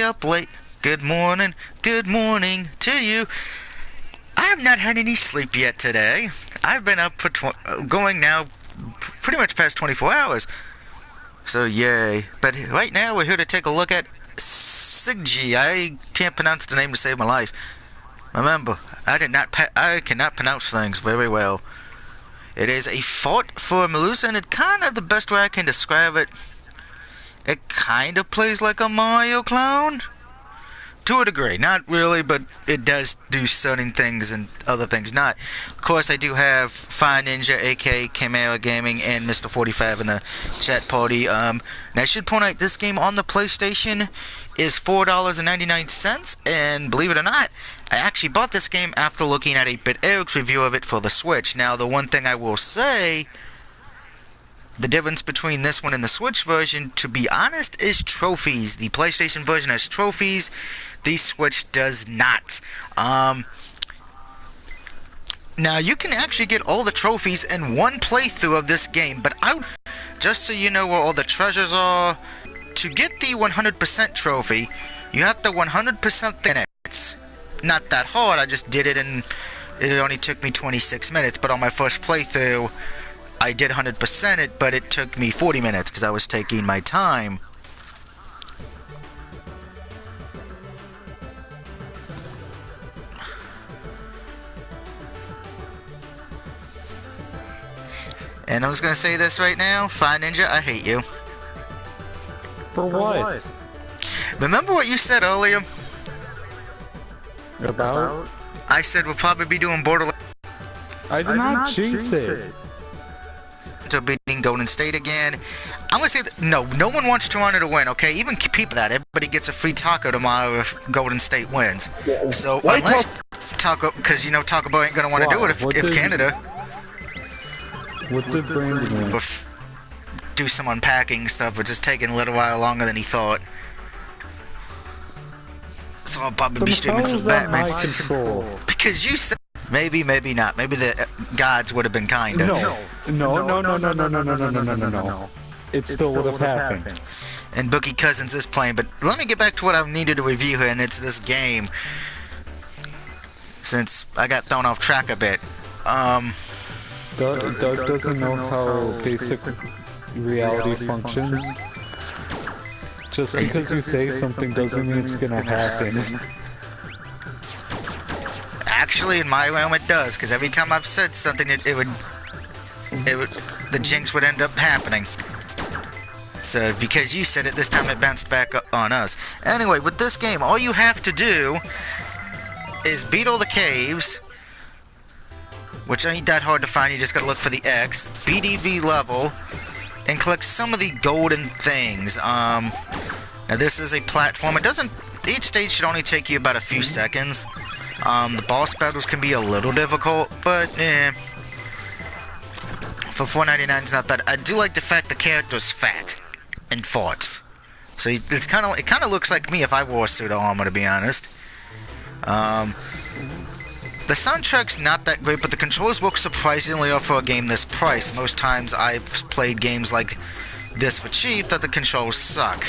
up late. Good morning to you. I have not had any sleep yet today. I've been up for going now pretty much past 24 hours. So yay. But right now we're here to take a look at Sigi. I can't pronounce the name to save my life. Remember, I cannot pronounce things very well. It is a fort for Melusina, and it's kind of the best way I can describe it. It kind of plays like a Mario clone. To a degree. Not really, but it does do certain things and other things not. Of course, I do have Fire Ninja, aka Chimera Gaming, and Mr. 45 in the chat party. Now, I should point out, this game on the PlayStation is $4.99, and believe it or not, I actually bought this game after looking at 8-Bit Eric's review of it for the Switch. Now, the one thing I will say, the difference between this one and the Switch version, to be honest, is trophies. The PlayStation version has trophies. The Switch does not. Now, you can actually get all the trophies in one playthrough of this game, but just so you know where all the treasures are, to get the 100% trophy, you have to 100% in it. It's not that hard. I just did it, and it only took me 26 minutes, but on my first playthrough, I did 100% it, but it took me 40 minutes because I was taking my time. And I was going to say this right now, Fire Ninja, I hate you. For what? Remember what you said earlier? About? I said we'll probably be doing Borderlands. I did not jinx it. To beating Golden State again. I'm gonna say that no one wants Toronto to win, okay? Even people that everybody gets a free taco tomorrow if Golden State wins. So unless taco, because you know Taco Bell ain't gonna want to do it if Canada. What did Brandon win? Do some unpacking stuff, which is taking a little while longer than he thought. So I'll probably be streaming some Batman. Because you said maybe not. Maybe the gods would have been kinder. No. It still would have happened. And Bookie Cousins is playing, but let me get back to what I needed to review here, and it's this game. Since I got thrown off track a bit. Doug doesn't know how basic reality functions. Just because you say something doesn't mean it's gonna happen. Actually, in my realm, it does, because every time I've said something, the jinx would end up happening. So, because you said it, this time it bounced back up on us. Anyway, with this game, all you have to do is beat all the caves, which ain't that hard to find. You just gotta look for the X, BDV level, and collect some of the golden things. Now this is a platform. Each stage should only take you about a few seconds. The boss battles can be a little difficult, but for $4.99 it's not bad. I do like the fact the character's fat and farts. So it kind of looks like me if I wore a suit of armor, to be honest. The soundtrack's not that great, but the controls work surprisingly well for a game this price. Most times I've played games like this for cheap that the controls suck.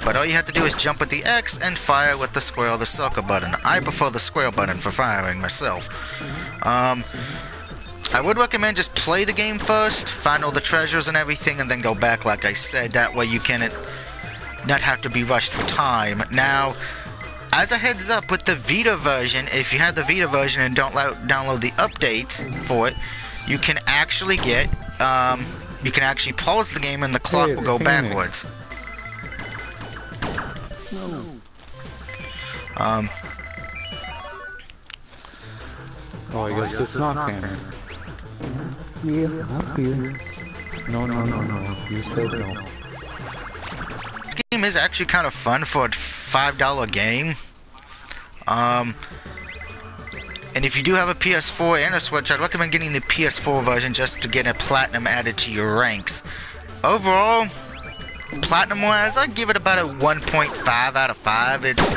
But all you have to do is jump with the X and fire with the square or the circle button. I prefer the square button for firing myself. I would recommend just play the game first, find all the treasures and everything, and then go back like I said. That way you can not have to be rushed for time. Now, as a heads up, with the Vita version, if you have the Vita version and don't download the update for it, you can actually pause the game and the clock will go backwards. Oh, I guess it's not canon. Yeah, up here. No. You said no. This game is actually kind of fun for a $5 game. And if you do have a PS4 and a Switch, I'd recommend getting the PS4 version just to get a platinum added to your ranks. Overall, platinum-wise, I'd give it about a 1.5 out of 5. It's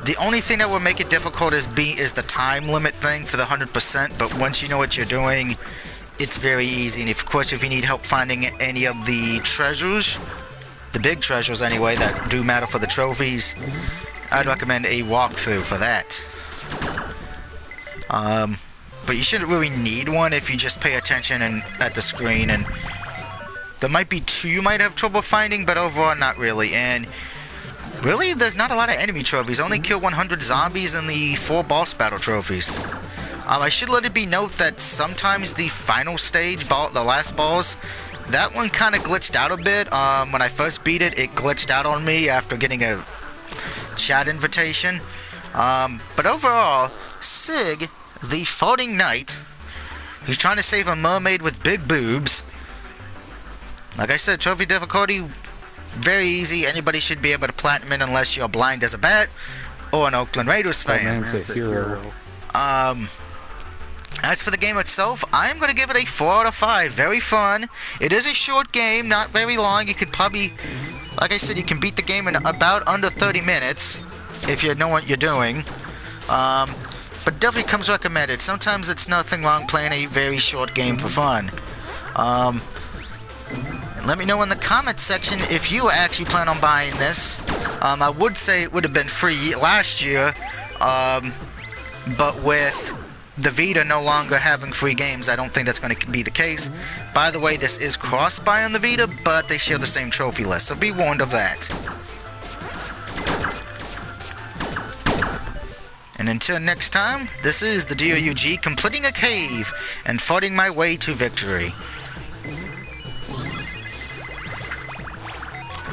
the only thing that would make it difficult is the time limit thing for the 100%. But once you know what you're doing, it's very easy. And of course, if you need help finding any of the treasures, the big treasures anyway, that do matter for the trophies, I'd recommend a walkthrough for that. But you shouldn't really need one if you just pay attention at the screen, and there might be two you might have trouble finding, but overall not really. And really, there's not a lot of enemy trophies. Only kill 100 zombies in the 4 boss battle trophies. I should let it be note that sometimes the final stage, the last boss, that one kind of glitched out a bit. When I first beat it, it glitched out on me after getting a chat invitation. But overall, Sig, the floating knight, who's trying to save a mermaid with big boobs. Like I said, trophy difficulty, very easy. Anybody should be able to platinum it unless you're blind as a bat or an Oakland Raiders fan. That man's a hero. As for the game itself, I'm going to give it a 4 out of 5. Very fun. It is a short game, not very long. You could probably, like I said, you can beat the game in about under 30 minutes if you know what you're doing. But definitely comes recommended. Sometimes it's nothing wrong playing a very short game for fun. Let me know in the comments section if you actually plan on buying this. I would say it would have been free last year, but with the Vita no longer having free games, I don't think that's going to be the case. By the way, this is cross-buy on the Vita, but they share the same trophy list, so be warned of that. And until next time, this is the DOUG completing a cave and fighting my way to victory.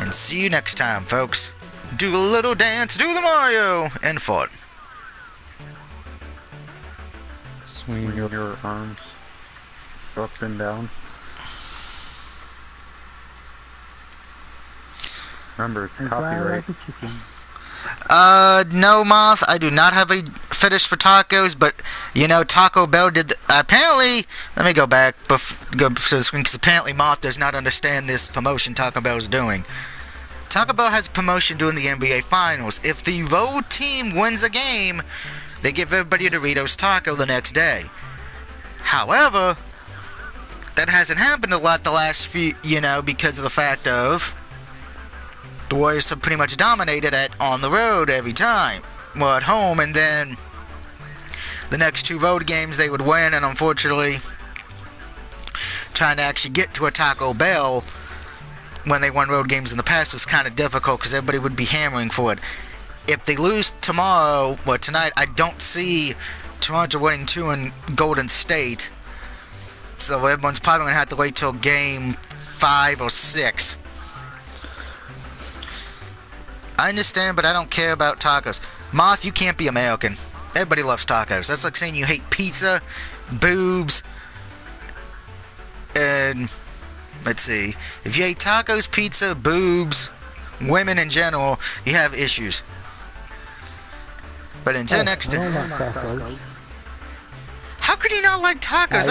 And see you next time, folks. Do a little dance, do the Mario, and fight. Swing your arms up and down. Remember, it's copyright. No, Moth, I do not have a fetish for tacos, but, you know, Taco Bell did, apparently, let me go back, go to the screen, because apparently Moth does not understand this promotion Taco Bell is doing. Taco Bell has a promotion during the NBA Finals. If the road team wins a game, they give everybody a Doritos taco the next day. However, that hasn't happened a lot the last few, because of the fact of the Warriors have pretty much dominated on the road every time. Well, at home, and then the next 2 road games they would win, and unfortunately, trying to actually get to a Taco Bell when they won road games in the past was kind of difficult because everybody would be hammering for it. If they lose tomorrow, or tonight, I don't see Toronto winning 2 in Golden State. So everyone's probably going to have to wait till game 5 or 6. I understand, but I don't care about tacos. Moth, you can't be American. Everybody loves tacos. That's like saying you hate pizza, boobs, and let's see. If you hate tacos, pizza, boobs, women in general, you have issues. But until next time. How could you not like tacos?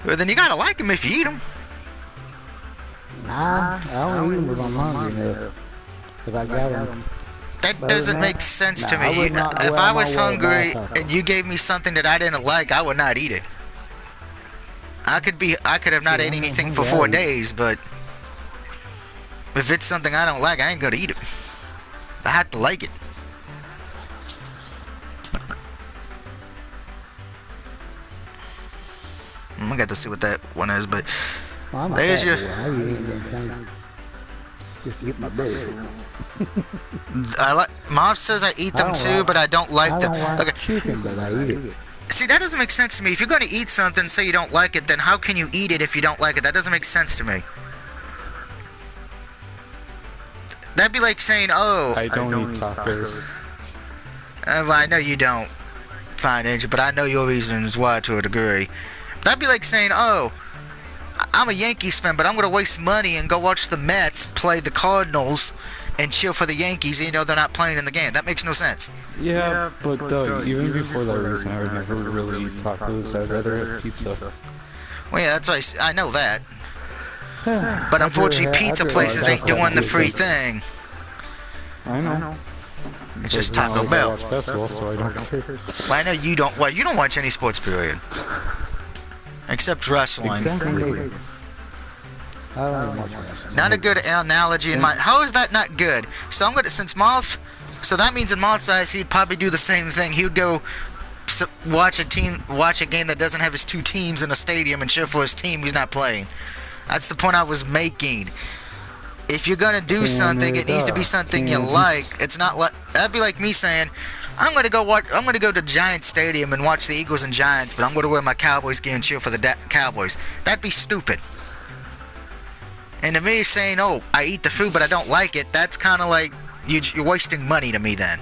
Well, then you gotta like them if you eat them. Nah, I don't eat them if I'm hungry. If I got them. That doesn't make sense to me. If I was hungry and you gave me something that I didn't like, I would not eat it. I could have not eaten anything for 4 days, but if it's something I don't like, I ain't gonna eat it. I have to like it. I got to see what that one is, but there's your. Just eat my bird. Mom says I eat them too, but I don't like them. I don't like chicken, but I eat it. See, that doesn't make sense to me. If you're going to eat something, say you don't like it, then how can you eat it if you don't like it? That doesn't make sense to me. That'd be like saying, oh... I don't eat tacos. Well, I know you don't, Fine Angel, but I know your reasons why to a degree. That'd be like saying, oh, I'm a Yankees fan, but I'm going to waste money and go watch the Mets play the Cardinals and cheer for the Yankees even though they're not playing in the game. That makes no sense. Yeah, but even before that reason, I would never really eat tacos. I'd rather have pizza. Well, yeah, that's why I know that. But unfortunately, pizza places ain't doing the free thing. I know. It's just Taco Bell. Basketball, so I don't care. Well, I know you don't. Well, you don't watch any sports, period. Except wrestling. Exactly. I don't even watch wrestling. Not a good analogy in my. How is that not good? So I'm gonna since Moth. So that means in Moth's eyes, he'd probably do the same thing. He would go watch a game that doesn't have his two teams in a stadium and cheer for his team who's not playing. That's the point I was making. If you're gonna do something, it needs to be something you like. It's not like that'd be like me saying, I'm gonna go to Giants Stadium and watch the Eagles and Giants, but I'm gonna wear my Cowboys gear and cheer for the Cowboys. That'd be stupid. And to me, saying, "Oh, I eat the food, but I don't like it," that's kind of like you're wasting money to me. Then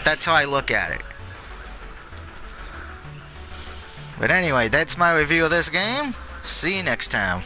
that's how I look at it. But anyway, that's my review of this game. See you next time.